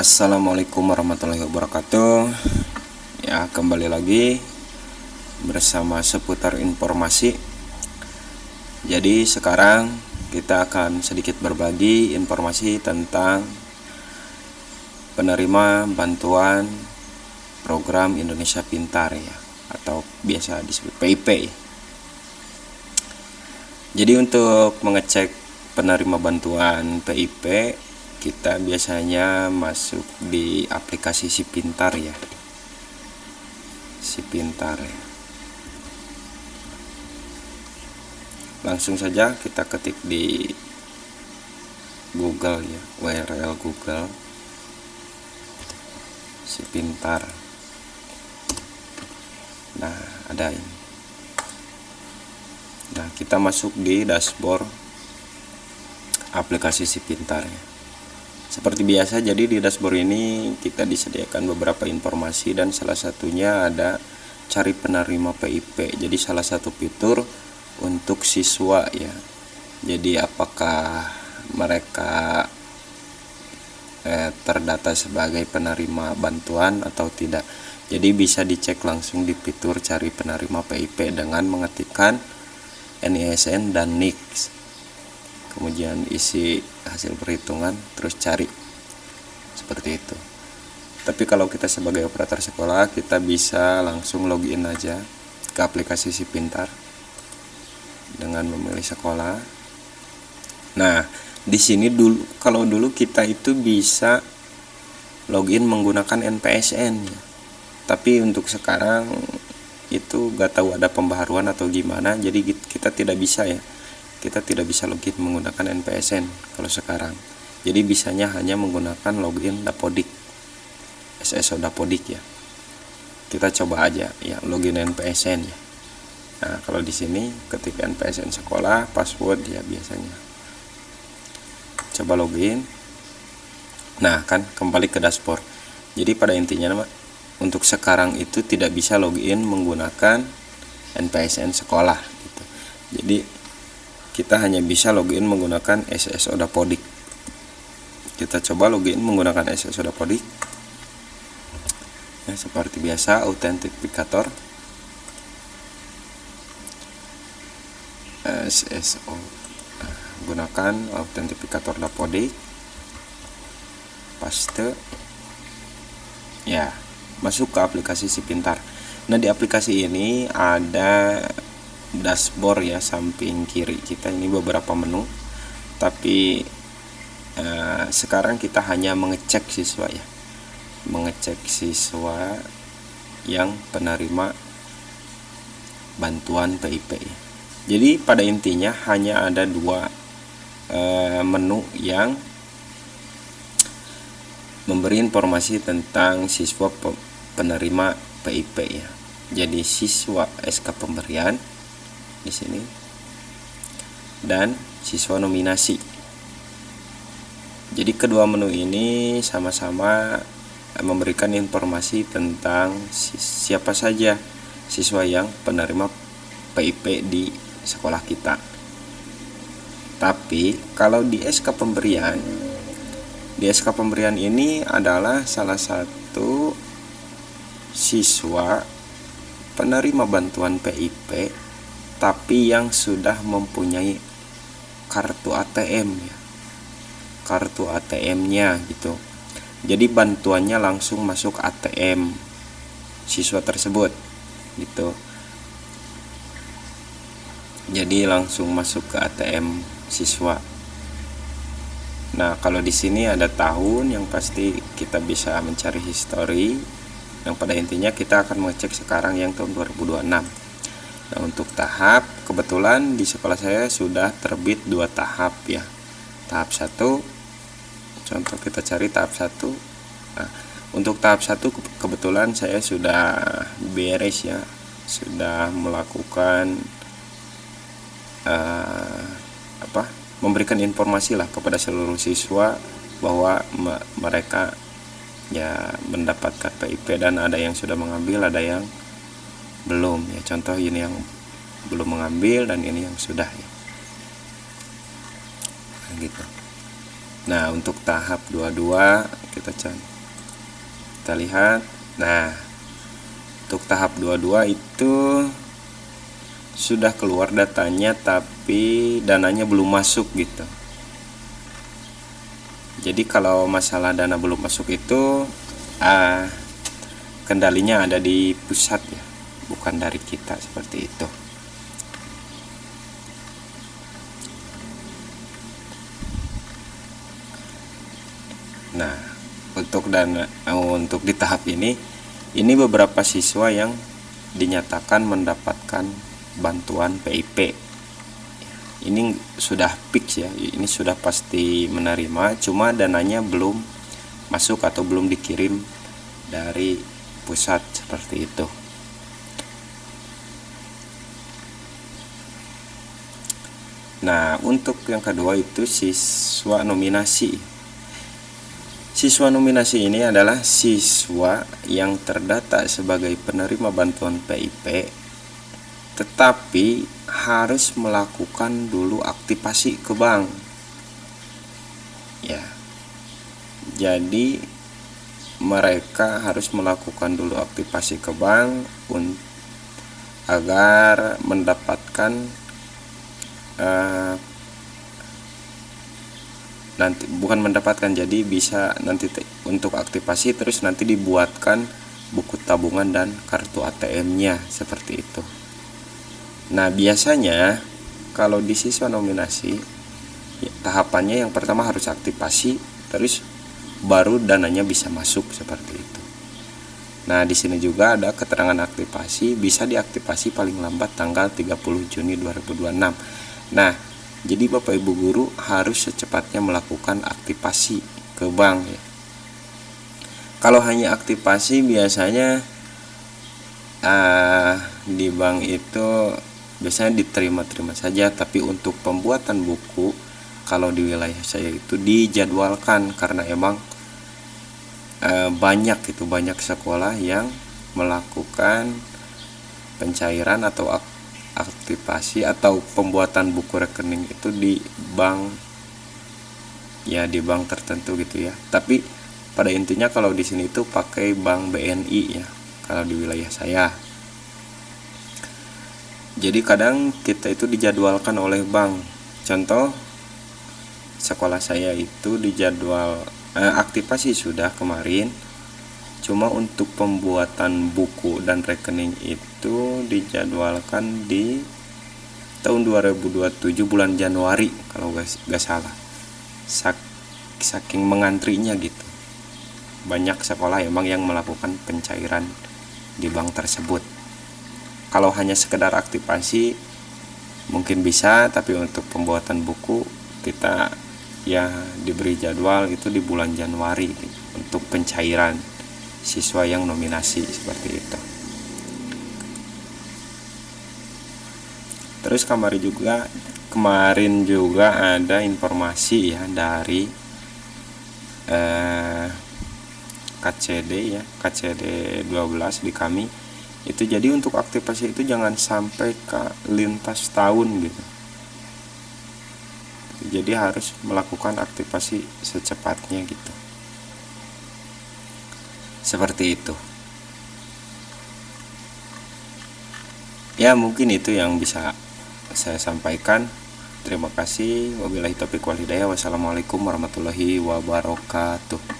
Assalamualaikum warahmatullahi wabarakatuh. Ya, kembali lagi bersama seputar informasi. Jadi sekarang kita akan sedikit berbagi informasi tentang penerima bantuan program Indonesia Pintar ya, atau biasa disebut PIP. Jadi untuk mengecek penerima bantuan PIP, kita biasanya masuk di aplikasi Si Pintar ya. Si Pintar ya. Langsung saja kita ketik di Google ya, URL Google Si Pintar. Nah, ada ini. Nah, kita masuk di dashboard aplikasi Si Pintar ya. Seperti biasa, jadi di dashboard ini kita disediakan beberapa informasi dan salah satunya ada cari penerima PIP. Jadi salah satu fitur untuk siswa ya. Jadi apakah mereka terdata sebagai penerima bantuan atau tidak. Jadi bisa dicek langsung di fitur cari penerima PIP dengan mengetikkan NISN dan NIK. Kemudian isi hasil perhitungan, terus cari seperti itu. Tapi kalau kita sebagai operator sekolah, kita bisa langsung login aja ke aplikasi Si Pintar dengan memilih sekolah. Nah, di sini kalau dulu kita itu bisa login menggunakan NPSN ya. Tapi untuk sekarang itu gak tahu ada pembaharuan atau gimana, jadi kita tidak bisa ya. Kita tidak bisa login menggunakan NPSN kalau sekarang. Jadi bisanya hanya menggunakan login Dapodik, SSO Dapodik ya. Kita coba aja ya login NPSN ya. Nah, kalau di sini ketik NPSN sekolah, password ya biasanya. Coba login. Nah, kan kembali ke dashboard. Jadi pada intinya untuk sekarang itu tidak bisa login menggunakan NPSN sekolah gitu. Jadi kita hanya bisa login menggunakan SSO Dapodik. Kita coba login menggunakan SSO Dapodik. Ya, seperti biasa, autentifikator SSO. Gunakan autentifikator Dapodik. Paste. Ya, masuk ke aplikasi Si Pintar. Nah, di aplikasi ini ada dashboard ya, samping kiri kita ini beberapa menu, tapi sekarang kita hanya mengecek siswa ya, mengecek siswa yang penerima bantuan PIP ya. Jadi pada intinya hanya ada dua menu yang memberi informasi tentang siswa penerima PIP ya. Jadi siswa SK pemberian di sini dan siswa nominasi. Jadi kedua menu ini sama-sama memberikan informasi tentang siapa saja siswa yang penerima PIP di sekolah kita. Tapi kalau di SK pemberian, di SK pemberian ini adalah salah satu siswa penerima bantuan PIP tapi yang sudah mempunyai kartu ATM ya. Kartu ATM-nya gitu. Jadi bantuannya langsung masuk ATM siswa tersebut gitu. Jadi langsung masuk ke ATM siswa. Nah, kalau di sini ada tahun yang pasti kita bisa mencari histori. Yang pada intinya kita akan mengecek sekarang yang tahun 2026. Nah, untuk tahap, kebetulan di sekolah saya sudah terbit 2 tahap ya. Tahap 1, contoh kita cari tahap 1. Nah, untuk tahap 1 kebetulan saya sudah beres ya. Sudah melakukan memberikan informasi lah kepada seluruh siswa bahwa mereka ya mendapatkan PIP, dan ada yang sudah mengambil, ada yang belum ya. Contoh ini yang belum mengambil dan ini yang sudah ya. Nah, gitu. Nah, untuk tahap 22 kita kita lihat. Nah, untuk tahap 22 itu sudah keluar datanya tapi dananya belum masuk gitu. Jadi kalau masalah dana belum masuk itu kendalinya ada di pusat ya, bukan dari kita, seperti itu. Nah, untuk di tahap ini beberapa siswa yang dinyatakan mendapatkan bantuan PIP. Ini sudah fix ya, ini sudah pasti menerima, cuma dananya belum masuk atau belum dikirim dari pusat, seperti itu. Nah, untuk yang kedua itu siswa nominasi. Siswa nominasi ini adalah siswa yang terdata sebagai penerima bantuan PIP, tetapi harus melakukan dulu aktivasi ke bank. Ya, jadi mereka harus melakukan dulu aktivasi ke bank agar mendapatkan jadi bisa nanti untuk aktivasi, terus nanti dibuatkan buku tabungan dan kartu ATM-nya, seperti itu. Nah, biasanya kalau di siswa nominasi tahapannya yang pertama harus aktivasi, terus baru dananya bisa masuk, seperti itu. Nah, di sini juga ada keterangan aktivasi, bisa diaktifasi paling lambat tanggal 30 Juni 2026. Nah, jadi Bapak Ibu guru harus secepatnya melakukan aktivasi ke bank ya. Kalau hanya aktivasi biasanya di bank itu biasanya diterima-terima saja, tapi untuk pembuatan buku kalau di wilayah saya itu dijadwalkan, karena emang banyak sekolah yang melakukan pencairan atau aktivasi atau pembuatan buku rekening itu di bank ya, di bank tertentu gitu ya. Tapi pada intinya kalau di sini itu pakai bank BNI ya, kalau di wilayah saya. Jadi kadang kita itu dijadwalkan oleh bank. Contoh, sekolah saya itu dijadwal aktivasi sudah kemarin, cuma untuk pembuatan buku dan rekening itu dijadwalkan di tahun 2027 bulan Januari kalau gak salah. Saking mengantrinya gitu, banyak sekolah emang yang melakukan pencairan di bank tersebut. Kalau hanya sekedar aktivasi mungkin bisa, tapi untuk pembuatan buku kita ya diberi jadwal itu di bulan Januari gitu, untuk pencairan siswa yang nominasi, seperti itu. Terus kemarin juga ada informasi ya dari KCD 12 di kami itu. Jadi untuk aktivasi itu jangan sampai ke lintas tahun gitu. Jadi harus melakukan aktivasi secepatnya gitu. Seperti itu. Ya, mungkin itu yang bisa saya sampaikan. Terima kasih. Wabillahi taufiq wal hidayah. Wassalamualaikum warahmatullahi wabarakatuh.